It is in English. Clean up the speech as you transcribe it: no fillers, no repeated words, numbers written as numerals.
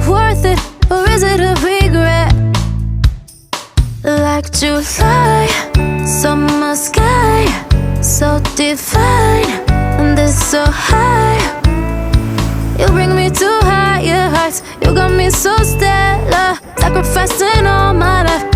worth it, or is it a regret? Like July, summer sky, so divine, and this so high. You bring me to higher heights, you got me so stellar, sacrificing all my life